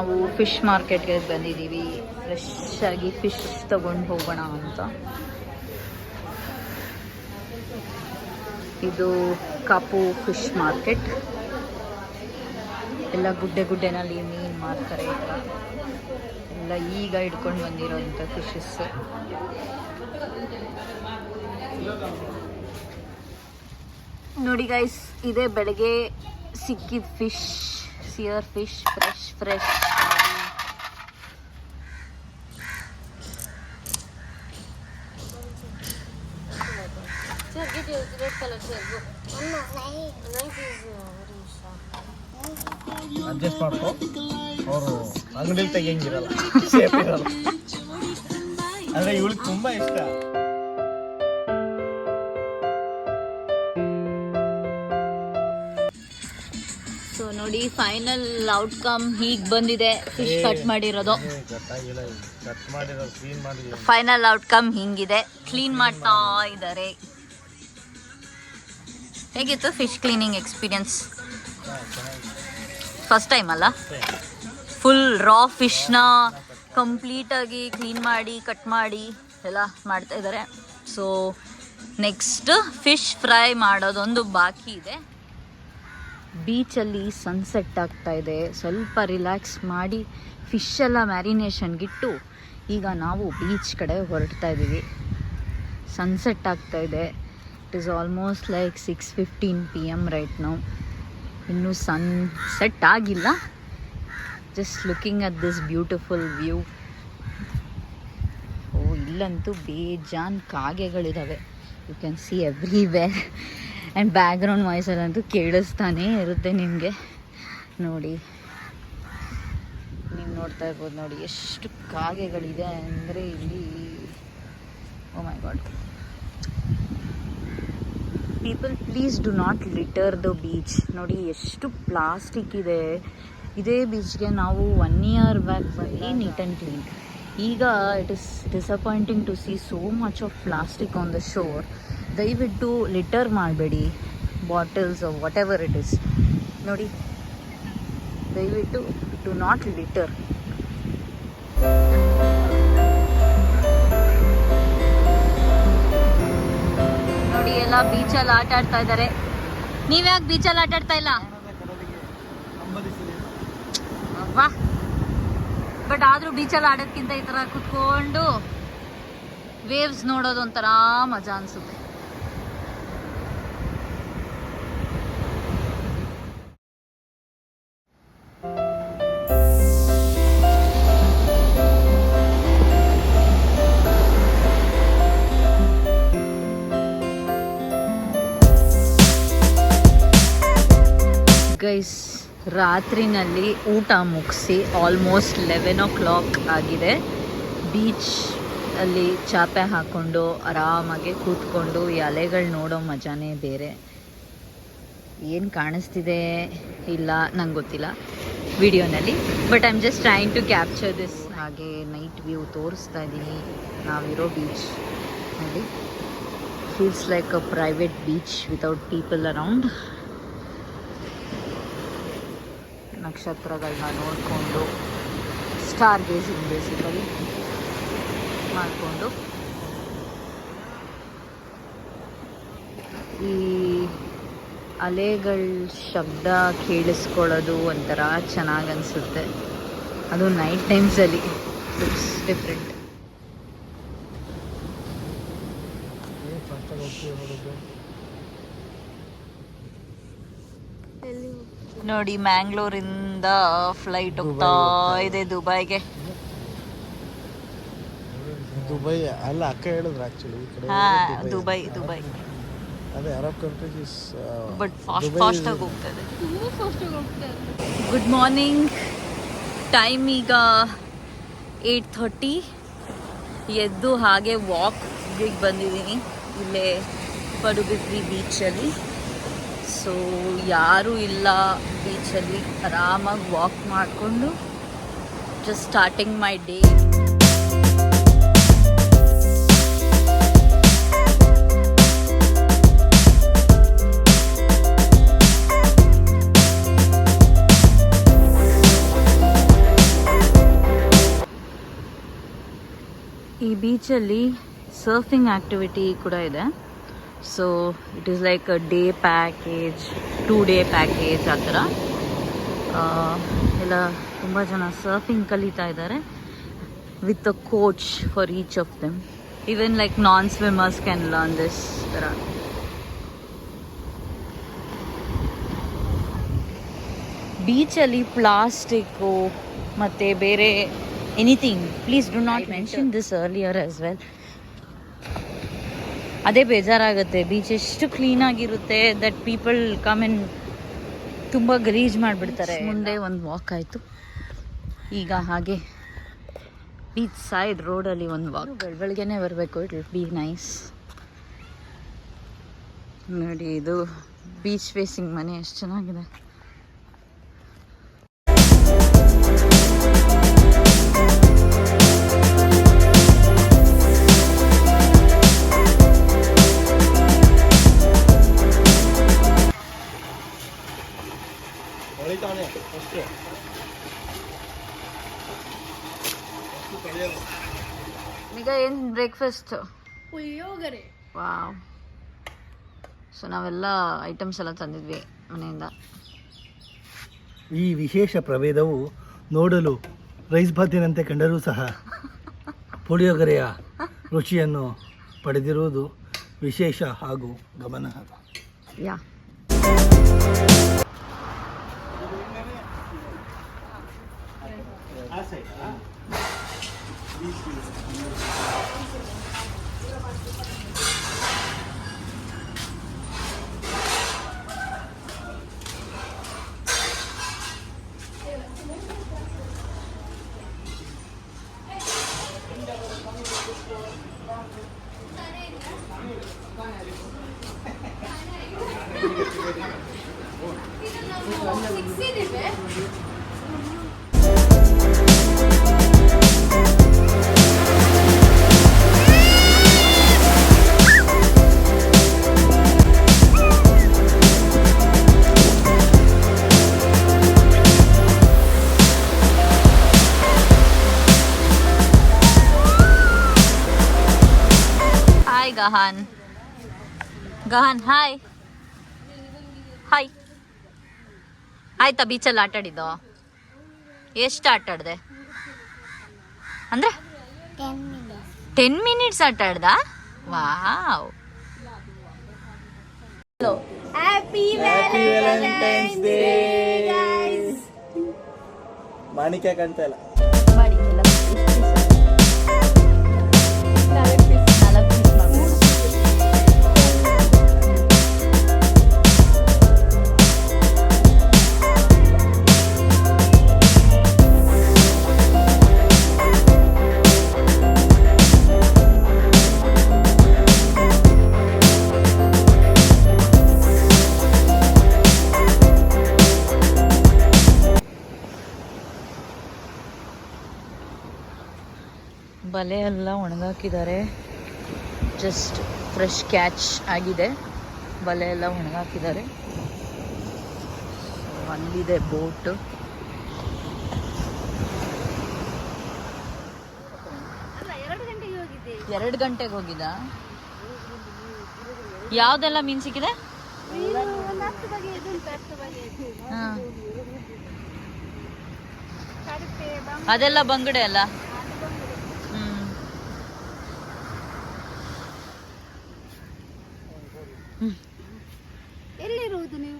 ನಾವು ಫಿಶ್ ಮಾರ್ಕೆಟ್ಗೆ ಬಂದಿದ್ದೀವಿ. ಫ್ರೆಶ್ ಆಗಿ ಫಿಶ್ ತಗೊಂಡು ಹೋಗೋಣ ಅಂತ. ಇದು ಕಾಪು ಫಿಶ್ ಮಾರ್ಕೆಟ್. ಎಲ್ಲ ಗುಡ್ಡೆನಲ್ಲಿ ಮೀನು ಮಾರ್ತಾರೆ. ಎಲ್ಲ ಈಗ ಹಿಡ್ಕೊಂಡು ಬಂದಿರೋಂಥ ಫಿಶಸ್. ನೋಡಿ ಗೈಸ್, ಇದೇ ಬೆಳಗ್ಗೆ ಸಿಕ್ಕಿದ ಫಿಶ್, ಸಿಯರ್ ಫಿಶ್, ಫ್ರೆಶ್. ಅಡ್ಜಸ್ಟ್ ಮಾಡ್ಕೊ, ಅವರು ಅಂಗಡಿಲಿ ತೆಗಿಯಂಗಿರಲ್ಲ, ಸೇಫ್ ಇರಲ್ಲ. ಅಂದ್ರೆ ಇವಳಿಗೆ ತುಂಬಾ ಇಷ್ಟ. ಸೊ ನೋಡಿ, ಫೈನಲ್ ಔಟ್ಕಮ್ ಹೀಗೆ ಬಂದಿದೆ. ಫಿಶ್ ಕಟ್ ಮಾಡಿರೋದು ಫೈನಲ್ ಔಟ್ಕಮ್ ಹಿಂಗಿದೆ. ಕ್ಲೀನ್ ಮಾಡ್ತಾ ಇದ್ದಾರೆ. ಹೇಗಿತ್ತು fish cleaning experience? First time ಅಲ್ಲ? ಫುಲ್ ರಾ ಫಿಶ್ನ ಕಂಪ್ಲೀಟಾಗಿ ಕ್ಲೀನ್ ಮಾಡಿ ಕಟ್ ಮಾಡಿ ಎಲ್ಲ ಮಾಡ್ತಾ ಇದ್ದಾರೆ. ಸೊ ನೆಕ್ಸ್ಟ್ ಫಿಶ್ ಫ್ರೈ ಮಾಡೋದೊಂದು ಬಾಕಿ ಇದೆ. ಬೀಚಲ್ಲಿ ಸನ್ಸೆಟ್ ಆಗ್ತಾ ಇದೆ. ಸ್ವಲ್ಪ ರಿಲ್ಯಾಕ್ಸ್ ಮಾಡಿ ಫಿಶ್ ಎಲ್ಲ ಮ್ಯಾರಿನೇಷನ್ಗಿಟ್ಟು ಈಗ ನಾವು ಬೀಚ್ ಕಡೆ ಹೊರಡ್ತಾ ಇದ್ದೀವಿ. ಸನ್ಸೆಟ್ ಆಗ್ತಾ ಇದೆ. It is almost like 6:15 PM right now. ಇನ್ನೂ ಸನ್ಸೆಟ್ ಆಗಿಲ್ಲ. Just looking at this beautiful view. Oh, ಇಲ್ಲಂತೂ ಬೇಜಾನ್ ಕಾಗೆಗಳಿದ್ದಾವೆ. You can see everywhere. And background ವಾಯ್ಸಲ್ಲಂತೂ ಕೇಳಿಸ್ತಾನೇ ಇರುತ್ತೆ ನಿಮಗೆ. ನೋಡಿ, ನೀವು ನೋಡ್ತಾ ಇರ್ಬೋದು. ನೋಡಿ ಎಷ್ಟು ಕಾಗೆಗಳಿದೆ ಅಂದರೆ ಇಲ್ಲಿ. Oh my god. People, please do not litter the beach. ನೋಡಿ ಎಷ್ಟು ಪ್ಲಾಸ್ಟಿಕ್ ಇದೆ. ಇದೇ ಬೀಚ್ಗೆ ನಾವು 1 year ಬ್ಯಾಕ್ ಬಂದು ನೀಟ್ ಆ್ಯಂಡ್ ಕ್ಲೀನ್. ಈಗ it is disappointing to see so much of plastic on the shore. ದಯವಿಟ್ಟು ಲಿಟರ್ ಮಾಡಬೇಡಿ. Bottles whatever it is. ನೋಡಿ, ದಯವಿಟ್ಟು ಡು ನಾಟ್ ಲಿಟರ್. ನೋಡಿ, ಎಲ್ಲ ಬೀಚಲ್ಲಿ ಆಟ ಆಡ್ತಾ ಇದ್ದಾರೆ. ನೀವ್ಯಾಕೆ ಬೀಚಲ್ಲಿ ಆಟ ಆಡ್ತಾ ಇಲ್ಲ? ವಾ, ಬಟ್ ಆದರೂ ಬೀಚಲ್ಲಿ ಆಡೋದ್ಕಿಂತ ಈ ಥರ ಕುತ್ಕೊಂಡು ವೇವ್ಸ್ ನೋಡೋದು ಒಂಥರ ಮಜಾ ಅನಿಸುತ್ತೆ. ಗೈಸ್, ರಾತ್ರಿನಲ್ಲಿ ಊಟ ಮುಗಿಸಿ ಆಲ್ಮೋಸ್ಟ್ 11 o'clock ಆಗಿದೆ. ಬೀಚ್ ಅಲ್ಲಿ ಚಾಪೆ ಹಾಕ್ಕೊಂಡು ಆರಾಮಾಗಿ ಕೂತ್ಕೊಂಡು ಈ ಅಲೆಗಳು ನೋಡೋ ಮಜಾನೇ ಬೇರೆ. ಏನು ಕಾಣಿಸ್ತಿದೆ ಇಲ್ಲ ನಂಗೆ ಗೊತ್ತಿಲ್ಲ ವಿಡಿಯೋನಲ್ಲಿ, but I am just trying to capture this. ಹಾಗೆ ನೈಟ್ ವ್ಯೂ ತೋರಿಸ್ತಾ ಇದ್ದೀನಿ. ನಾವಿರೋ ಬೀಚ್ ನೋಡಿ, feels like a private beach without people around. ನಕ್ಷತ್ರಗಳನ್ನ ನೋಡಿಕೊಂಡು ಸ್ಟಾರ್ ಗೇಸಿಂಗ್ ಬೇಸಿಕಲಿ ಮಾಡಿಕೊಂಡು ಈ ಅಲೆಗಳ ಶಬ್ದ ಕೇಳಿಸ್ಕೊಳ್ಳೋದು ಒಂಥರ ಚೆನ್ನಾಗಿ ಅನಿಸುತ್ತೆ. ಅದು ನೈಟ್ ಟೈಮ್ಸಲ್ಲಿ ಇಟ್ಸ್ ಡಿಫ್ರೆಂಟ್. ನೋಡಿ, ಮ್ಯಾಂಗ್ಳೂರಿಂದ ಫ್ಲೈಟ್ ಹೋಗ್ತಾ ಇದೆ ದುಬೈಗೆ. ದುಬೈ ಅಲ್ಲ, ಅಕ್ಕ ಹೇಳಿದ್ರು ಆಕ್ಚುಲಿ. ದುಬೈ ಅದೇ ಅರಬ್ ಕಂಟ್ರೀಸ್, ಬಟ್ ಫಾಸ್ಟ್ ಆಗಿ ಹೋಗ್ತದೆ. Good morning. ಟೈಮ್ ಈಗ 8:30. ಎದ್ದು ಹಾಗೆ ವಾಕ್ಗೆ ಬಂದಿದ್ದೀನಿ ಇಲ್ಲೇ ಪಡುಬಿದ್ರಿ ಬೀಚಲ್ಲಿ. ಸೊ ಯಾರೂ ಇಲ್ಲ ಬೀಚಲ್ಲಿ. ಆರಾಮಾಗಿ ವಾಕ್ ಮಾಡಿಕೊಂಡು ಜಸ್ಟ್ ಸ್ಟಾರ್ಟಿಂಗ್ ಮೈ ಡೇ. ಈ ಬೀಚಲ್ಲಿ ಸರ್ಫಿಂಗ್ ಆ್ಯಕ್ಟಿವಿಟಿ ಕೂಡ ಇದೆ. So it is like a day package, 2 day package ಆ ಥರ. ಎಲ್ಲ ತುಂಬ ಜನ ಸರ್ಫಿಂಗ್ ಕಲಿತಾ ಇದ್ದಾರೆ with a coach for each of them. Even like non swimmers can learn this ಥರ. ಬೀಚಲ್ಲಿ ಪ್ಲಾಸ್ಟಿಕ್ಕು ಮತ್ತು ಬೇರೆ anything, please do not mention this earlier as well. ಅದೇ ಬೇಜಾರಾಗುತ್ತೆ. ಬೀಚ್ ಎಷ್ಟು ಕ್ಲೀನಾಗಿರುತ್ತೆ ದಟ್ ಪೀಪಲ್ ಕಮ್ ಇನ್ ತುಂಬ ಗಲೀಜ್ ಮಾಡಿಬಿಡ್ತಾರೆ. ಮುಂದೆ ಒಂದು ವಾಕ್ ಆಯಿತು. ಈಗ ಹಾಗೆ ಬೀಚ್ ಸೈಡ್ ರೋಡಲ್ಲಿ ಒಂದು ವಾಕ್. ಬೆಳಗ್ಗೆನೇ ಬರಬೇಕು, ಇಟ್ ವಿಲ್ ಬಿ ನೈಸ್. ನೋಡಿ, ಇದು ಬೀಚ್ ಫೇಸಿಂಗ್ ಮನೆ ಎಷ್ಟು ಚೆನ್ನಾಗಿದೆ. ಈಗ ಏನು ಬ್ರೇಕ್ಫಾಸ್ಟ್? ಪುಳಿಯೋಗರೆ. ವಾವ್. ಸೊ ನಾವೆಲ್ಲ ಐಟಮ್ಸ್ ಎಲ್ಲ ತಂದಿದ್ವಿ ಮನೆಯಿಂದ. ಈ ವಿಶೇಷ ಪ್ರಭೇದವು ನೋಡಲು ರೈಸ್ ಬಾತಿನಂತೆ ಕಂಡರೂ ಸಹ ಪುಳಿಯೋಗರೆಯ ರುಚಿಯನ್ನು ಪಡೆದಿರುವುದು ವಿಶೇಷ ಹಾಗೂ ಗಮನಾರ್ಹ. ಯಾ. ಹಾಯ್ ಗಹಾನ್. ಗಹಾನ್ ಹಾಯ್. ಹಾಯ್. ಆಯ್ತಾ ಬೀಚಲ್ಲಿ ಆಟ ಆಡಿದ್ದು? ಎಷ್ಟು ಆಟ ಆಡಿದೆ ಅಂದರೆ 10 ಮಿನಿಟ್ಸ್ ಆಟ ಆಡ್ದ? Wow. Happy Valentine's day guys. Manikya ಕಾಣ್ತಾ ಇಲ್ಲ. ಬಲೆ ಎಲ್ಲ ಒಣಗಾಕಿದ್ದಾರೆ. ಜಸ್ಟ್ ಫ್ರೆಶ್ ಕ್ಯಾಚ್ ಆಗಿದೆ. ಬಲೆ ಎಲ್ಲ ಒಣಗಾಕಿದ್ದಾರೆ. ಅಲ್ಲಿದೆ ಬೋಟು. ಅಲ್ಲ, 2 ಗಂಟೆಗೆ ಹೋಗಿದ್ದೆ. 2 ಗಂಟೆಗೆ ಹೋಗಿದ್ದ? ಯಾವುದೆಲ್ಲ ಮೀನು ಸಿಕ್ಕಿದೆ? ಒಂದು 10 ಬಗೆಯದು ಉಂಟು, 10 ಬಗೆಯದು. ಹಾಂ, ಕಡಿಪೆ, ಅದೆಲ್ಲ ಬಂಗುಡೆ ಅಲ್ಲ? ಎಲ್ಲಿರುವುದು ನೀವು?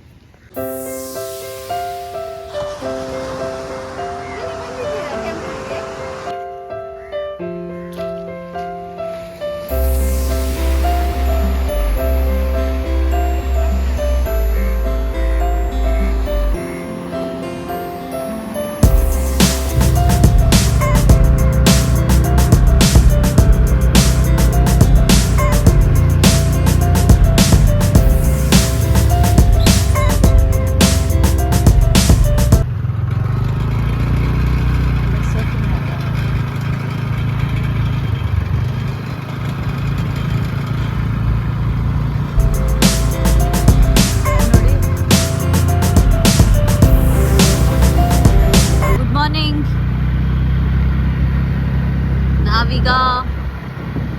ನಾವೀಗ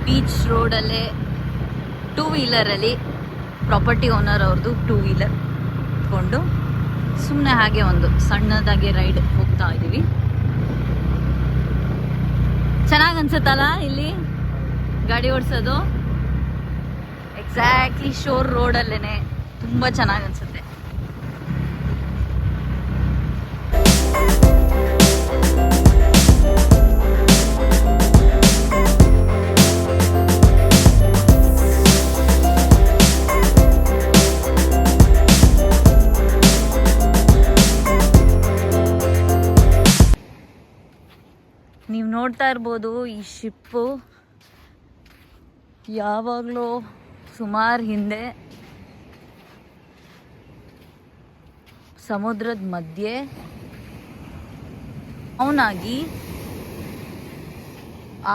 ಬೀಚ್ ರೋಡಲ್ಲೇ 2 ವೀಲರಲ್ಲಿ ಪ್ರಾಪರ್ಟಿ ಓನರ್ ಅವ್ರದ್ದು 2 ವೀಲರ್ ಕೊಂಡು ಸುಮ್ಮನೆ ಹಾಗೆ ಒಂದು ಸಣ್ಣದಾಗಿ ರೈಡ್ ಹೋಗ್ತಾ ಇದ್ದೀವಿ. ಚೆನ್ನಾಗಿ ಅನ್ಸುತ್ತಲ್ಲ ಇಲ್ಲಿ ಗಾಡಿ ಓಡಿಸೋದು. ಎಕ್ಸಾಕ್ಟ್ಲಿ ಶೋರ್ ರೋಡಲ್ಲೇನೆ ತುಂಬ ಚೆನ್ನಾಗಿ ಅನ್ಸುತ್ತೆ. ನೀವು ನೋಡ್ತಾ ಇರ್ಬೋದು ಈ ಶಿಪ್ಪು ಯಾವಾಗಲೂ ಸುಮಾರು ಹಿಂದೆ ಸಮುದ್ರದ ಮಧ್ಯೆ ಅವನಾಗಿ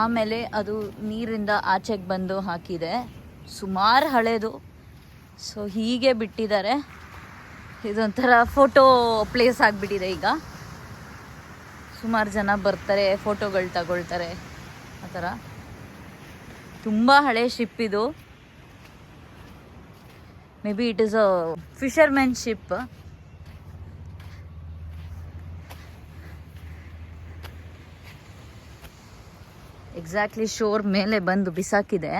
ಆಮೇಲೆ ಅದು ನೀರಿಂದ ಆಚೆಗೆ ಬಂದು ಹಾಕಿದೆ. ಸುಮಾರು ಹಳೇದು. ಸೊ ಹೀಗೆ ಬಿಟ್ಟಿದ್ದಾರೆ. ಇದೊಂಥರ ಫೋಟೋ ಪ್ಲೇಸ್ ಆಗಿಬಿಟ್ಟಿದೆ ಈಗ. ಸುಮಾರು ಜನ ಬರ್ತಾರೆ, ಫೋಟೋಗಳು ತಗೊಳ್ತಾರೆ. ಆ ಥರ ತುಂಬ ಹಳೆ ಶಿಪ್ ಇದು. May be it is a fishermen ship. Exactly sure ಮೇಲೆ ಬಂದು ಬಿಸಾಕಿದೆ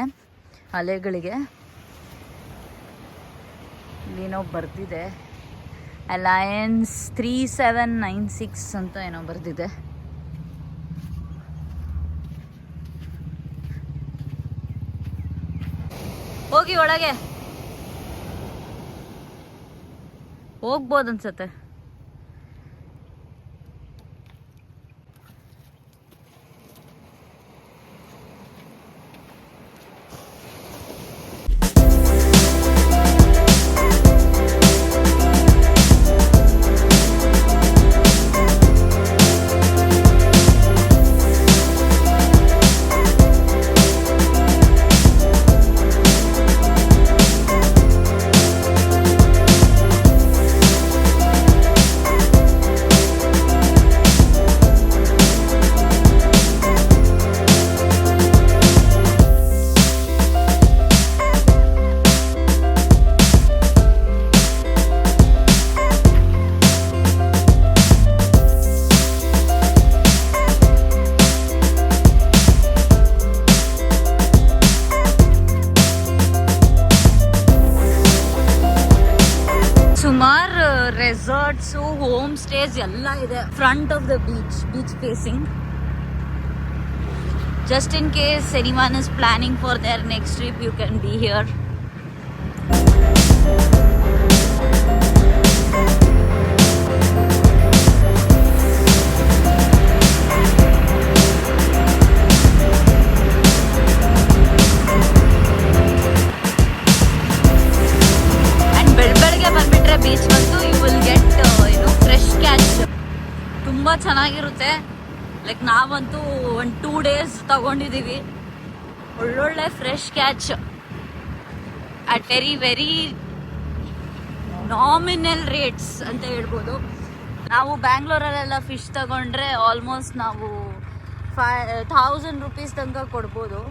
ಅಲೆಗಳಿಗೆ. ಇಲ್ಲೇನೋ ಬರ್ದಿದೆ ಅಲಯನ್ಸ್ 3796 ಅಂತ ಏನೋ ಬರ್ದಿದೆ. ಹೋಗಿ ಒಳಗೆ ಹೋಗ್ಬೋದು ಅನ್ಸತ್ತೆ. ಸುಮಾರು ರೆಸಾರ್ಟ್ಸು, ಹೋಮ್ ಸ್ಟೇಸ್ ಎಲ್ಲ ಇದೆ front of the beach facing. Just in case anyone is planning for their next trip, you can be here. And ಬೆಳಗ್ಗೆ ಬಂದ್ಬಿಟ್ರೆ ಬೀಚ್ ಬಂದು you will get fresh catch. ತುಂಬ ಚೆನ್ನಾಗಿರುತ್ತೆ. ಲೈಕ್ ನಾವಂತೂ 1-2 days ತಗೊಂಡಿದ್ದೀವಿ. ಒಳ್ಳೊಳ್ಳೆ fresh catch at very very nominal rates ಅಂತ ಹೇಳ್ಬೋದು. ನಾವು ಬ್ಯಾಂಗ್ಳೂರಲ್ಲೆಲ್ಲ ಫಿಶ್ ತಗೊಂಡ್ರೆ ಆಲ್ಮೋಸ್ಟ್ ನಾವು 1000 rupees ತನಕ ಕೊಡ್ಬೋದು.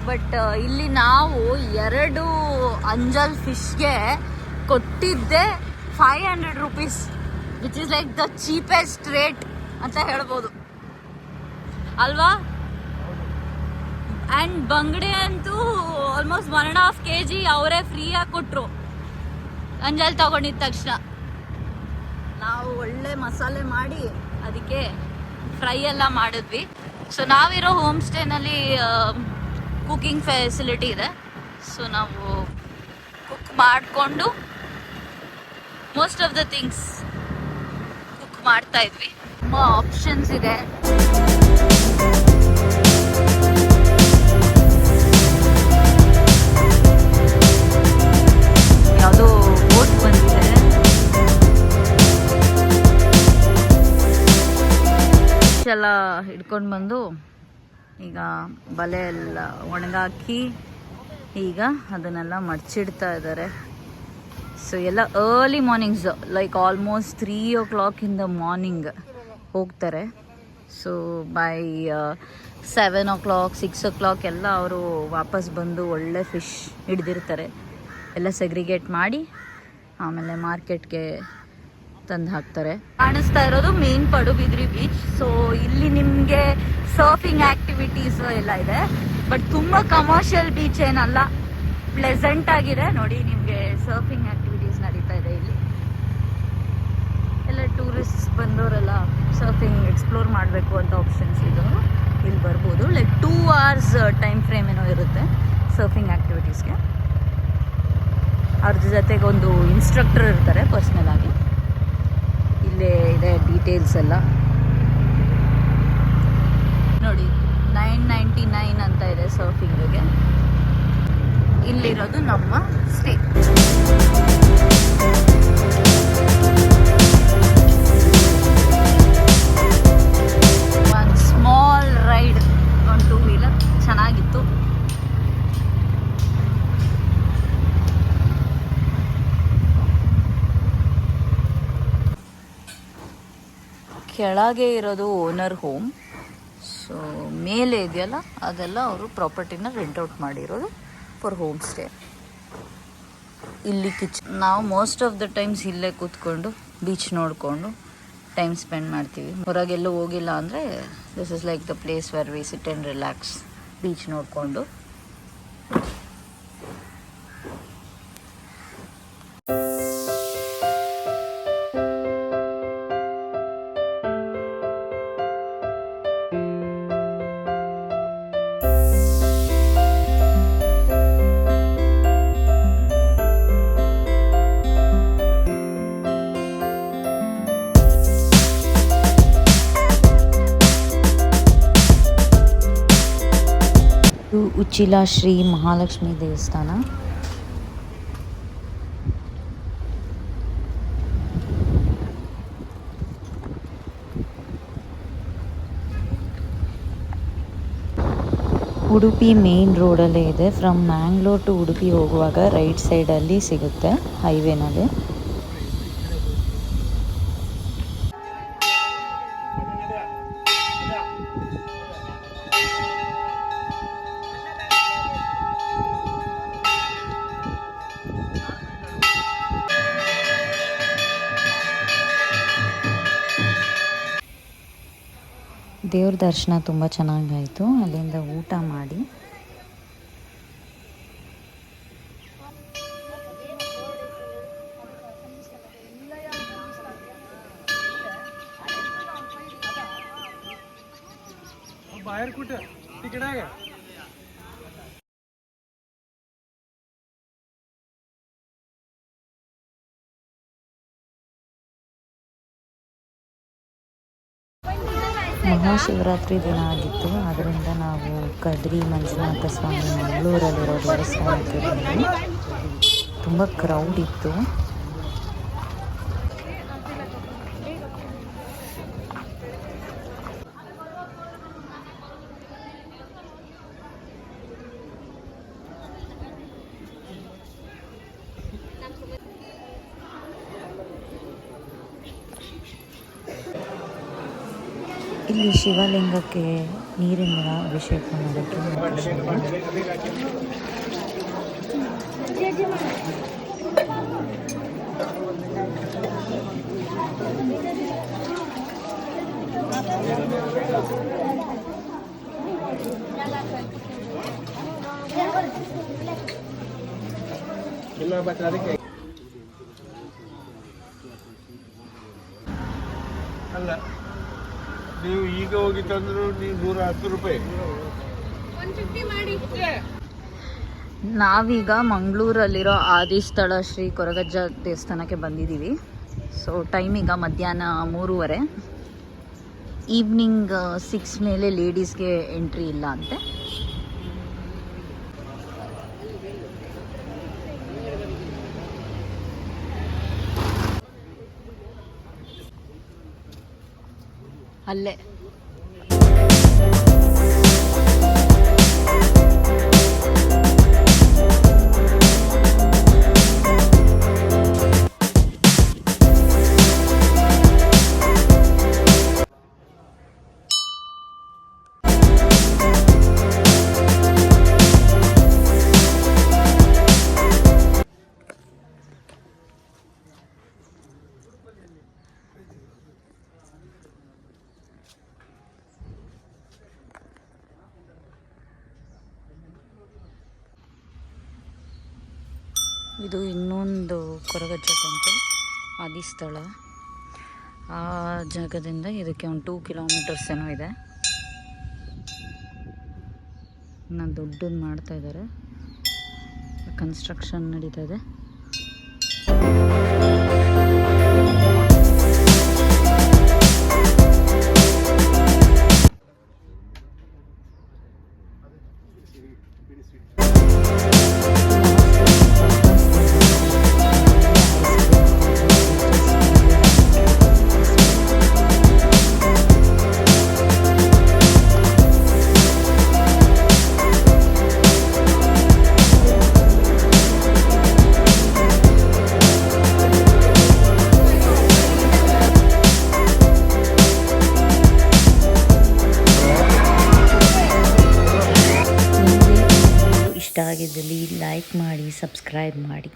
ಬಟ್ ಇಲ್ಲಿ ನಾವು 2 ಅಂಜಲ್ ಫಿಶ್ಗೆ ಕೊಟ್ಟಿದ್ದೆ 500 rupees, which is like the cheapest rate ಅಂತ ಹೇಳ್ಬೋದು ಅಲ್ವಾ. ಆ್ಯಂಡ್ ಬಂಗಡೆ ಅಂತೂ ಆಲ್ಮೋಸ್ಟ್ 1.5 kg ಅವರೇ ಫ್ರೀಯಾಗಿ ಕೊಟ್ಟರು ಅಂಜಲ್ ತಗೊಂಡಿದ್ದ ತಕ್ಷಣ. ನಾವು ಒಳ್ಳೆ ಮಸಾಲೆ ಮಾಡಿ ಅದಕ್ಕೆ ಫ್ರೈ ಎಲ್ಲ ಮಾಡಿದ್ವಿ. ಸೊ ನಾವಿರೋ ಹೋಮ್ ಸ್ಟೇನಲ್ಲಿ ಕುಕಿಂಗ್ ಫೆಸಿಲಿಟಿ ಇದೆ. ಸೊ ನಾವು ಕುಕ್ ಮಾಡಿಕೊಂಡು most of the things cook ಮಾಡ್ತಾ ಇದ್ವಿ. ತುಂಬ ಆಪ್ಷನ್ಸ್ ಇದೆ. ಯಾವುದೋ ಬೋಟ್ ಬಂದಿದೆ. ಎಲ್ಲ ಹಿಡ್ಕೊಂಡು ಬಂದು ಈಗ ಬಲೆ ಎಲ್ಲ ಒಣಗಾಕಿ ಈಗ ಅದನ್ನೆಲ್ಲ ಮಡ್ಚಿಡ್ತಾ ಇದ್ದಾರೆ. ಸೊ ಎಲ್ಲ early mornings like almost 3 o'clock in the morning ಹೋಗ್ತಾರೆ. ಸೊ ಬೈ 7 o'clock 6 o'clock ಎಲ್ಲ ಅವರು ವಾಪಸ್ ಬಂದು ಒಳ್ಳೆ ಫಿಶ್ ಹಿಡ್ದಿರ್ತಾರೆ. ಎಲ್ಲ ಸೆಗ್ರಿಗೇಟ್ ಮಾಡಿ ಆಮೇಲೆ ಮಾರ್ಕೆಟ್ಗೆ ತಂದು ಹಾಕ್ತಾರೆ. ಕಾಣಿಸ್ತಾ ಇರೋದು ಮೇನ್ ಪಡುಬಿದ್ರಿ ಬೀಚ್. ಸೊ ಇಲ್ಲಿ ನಿಮಗೆ ಸರ್ಫಿಂಗ್ ಆ್ಯಕ್ಟಿವಿಟೀಸ್ ಎಲ್ಲ ಇದೆ, ಬಟ್ ತುಂಬ ಕಮರ್ಷಿಯಲ್ ಬೀಚ್ ಏನಲ್ಲ, ಪ್ಲೆಸೆಂಟ್ ಆಗಿದೆ. ನೋಡಿ ನಿಮಗೆ ಸರ್ಫಿಂಗ್ ಆ್ಯಕ್ಟಿವಿಟೀಸ್ ನಡೀತಾ ಇದೆ ಇಲ್ಲಿ. ಎಲ್ಲ ಟೂರಿಸ್ಟ್ ಬಂದವರೆಲ್ಲ ಸರ್ಫಿಂಗ್ ಎಕ್ಸ್ಪ್ಲೋರ್ ಮಾಡಬೇಕು ಅಂತ ಆಪ್ಷನ್ಸ್ ಇದ್ದವರು ಇಲ್ಲಿ ಬರ್ಬೋದು. ಲೈಕ್ 2 hours ಟೈಮ್ ಫ್ರೇಮ್ ಏನೋ ಇರುತ್ತೆ ಸರ್ಫಿಂಗ್ ಆ್ಯಕ್ಟಿವಿಟೀಸ್ಗೆ. ಅವ್ರ ಜೊತೆಗೆ ಒಂದು ಇನ್ಸ್ಟ್ರಕ್ಟರ್ ಇರ್ತಾರೆ ಪರ್ಸ್ನಲ್ ಆಗಿ. ಇಲ್ಲೇ ಇದೆ ಡೀಟೇಲ್ಸ್ ಎಲ್ಲ ನೋಡಿ. 999 ಅಂತ ಇದೆ ಸರ್ಫಿಂಗಿಗೆ. ಇಲ್ಲಿರೋದು ನಮ್ಮ ಸ್ಟೇ. ಒಂದು ಸ್ಮಾಲ್ ರೈಡ್ ಒಂದು 2-wheeler ಚೆನ್ನಾಗಿತ್ತು. ಕೆಳಗೆ ಇರೋದು ಓನರ್ ಹೋಮ್. ಸೊ ಮೇಲೆ ಇದೆಯಲ್ಲ ಅದೆಲ್ಲ ಅವರು ಪ್ರಾಪರ್ಟಿನ ರೆಂಟ್ಔಟ್ ಮಾಡಿರೋದು ಫಾರ್ ಹೋಮ್ ಸ್ಟೇ. ಇಲ್ಲಿ ನಾವು ಮೋಸ್ಟ್ ಆಫ್ ದ ಟೈಮ್ಸ್ ಇಲ್ಲೇ ಕೂತ್ಕೊಂಡು ಬೀಚ್ ನೋಡಿಕೊಂಡು ಟೈಮ್ ಸ್ಪೆಂಡ್ ಮಾಡ್ತೀವಿ. ಹೊರಗೆಲ್ಲೂ ಹೋಗಿಲ್ಲ ಅಂದರೆ this is like the place where we sit and relax, beach ನೋಡಿಕೊಂಡು. ಉಚ್ಚಿಲ ಶ್ರೀ ಮಹಾಲಕ್ಷ್ಮಿ ದೇವಸ್ಥಾನ. ಉಡುಪಿ ಮೇನ್ ರೋಡಲ್ಲೇ ಇದೆ. ಫ್ರಮ್ ಮ್ಯಾಂಗ್ಳೂರ್ ಟು ಉಡುಪಿ ಹೋಗುವಾಗ ರೈಟ್ ಸೈಡಲ್ಲಿ ಸಿಗುತ್ತೆ ಹೈವೇನಲ್ಲಿ. ದೇವ್ರ ದರ್ಶನ ತುಂಬ ಚೆನ್ನಾಗಾಯಿತು. ಅಲ್ಲಿಂದ ಊಟ ಮಾಡಿ ಮಹಾಶಿವರಾತ್ರಿ ದಿನ ಆಗಿತ್ತು. ಅದರಿಂದ ನಾವು ಕದ್ರಿ ಮಂಜುನಾಥ ಸ್ವಾಮಿ ಮಂಗಳೂರಲ್ಲಿರೋ ದೇವಸ್ಥಾನಕ್ಕೆ ಬಂದ್ವಿ. ತುಂಬ ಕ್ರೌಡ್ ಇತ್ತು. ಇಲ್ಲಿ ಶಿವಲಿಂಗಕ್ಕೆ ನೀರಿನ ಅಭಿಷೇಕ ಮಾಡೋಕ್ಕೆ ಅಲ್ಲ ನೀವು ಈಗ ಹೋಗಿ ತಂದ್ರು ನೀವು 110 ರೂಪಾಯಿ. ನಾವೀಗ ಮಂಗಳೂರಲ್ಲಿರೋ ಆದಿಸ್ಥಳ ಶ್ರೀ ಕೊರಗಜ್ಜ ದೇವಸ್ಥಾನಕ್ಕೆ ಬಂದಿದ್ದೀವಿ. ಸೊ ಟೈಮ್ ಈಗ ಮಧ್ಯಾಹ್ನ 3:30. ಈವ್ನಿಂಗ್ 6 ಮೇಲೆ ಲೇಡೀಸ್ಗೆ ಎಂಟ್ರಿ ಇಲ್ಲ ಅಂತೆ. ಅಲ್ಲೇ ಇದು ಇನ್ನೊಂದು ಕೊರಗಜ್ಜ ಟೆಂಪಲ್ ಆದಿಸ್ಥಳ. ಆ ಜಾಗದಿಂದ ಇದಕ್ಕೆ ಒಂದು 2 ಕಿಲೋಮೀಟರ್ಸ್ ಏನೋ ಇದೆ. ಇನ್ನು ದೊಡ್ಡದು ಮಾಡ್ತಾ ಇದ್ದಾರೆ, ಕನ್ಸ್ಟ್ರಕ್ಷನ್ ನಡೀತಾ ಇದೆ. ಇಷ್ಟ ಆಗಿದ್ದಲ್ಲಿ ಲೈಕ್ ಮಾಡಿ, ಸಬ್ಸ್ಕ್ರೈಬ್ ಮಾಡಿ.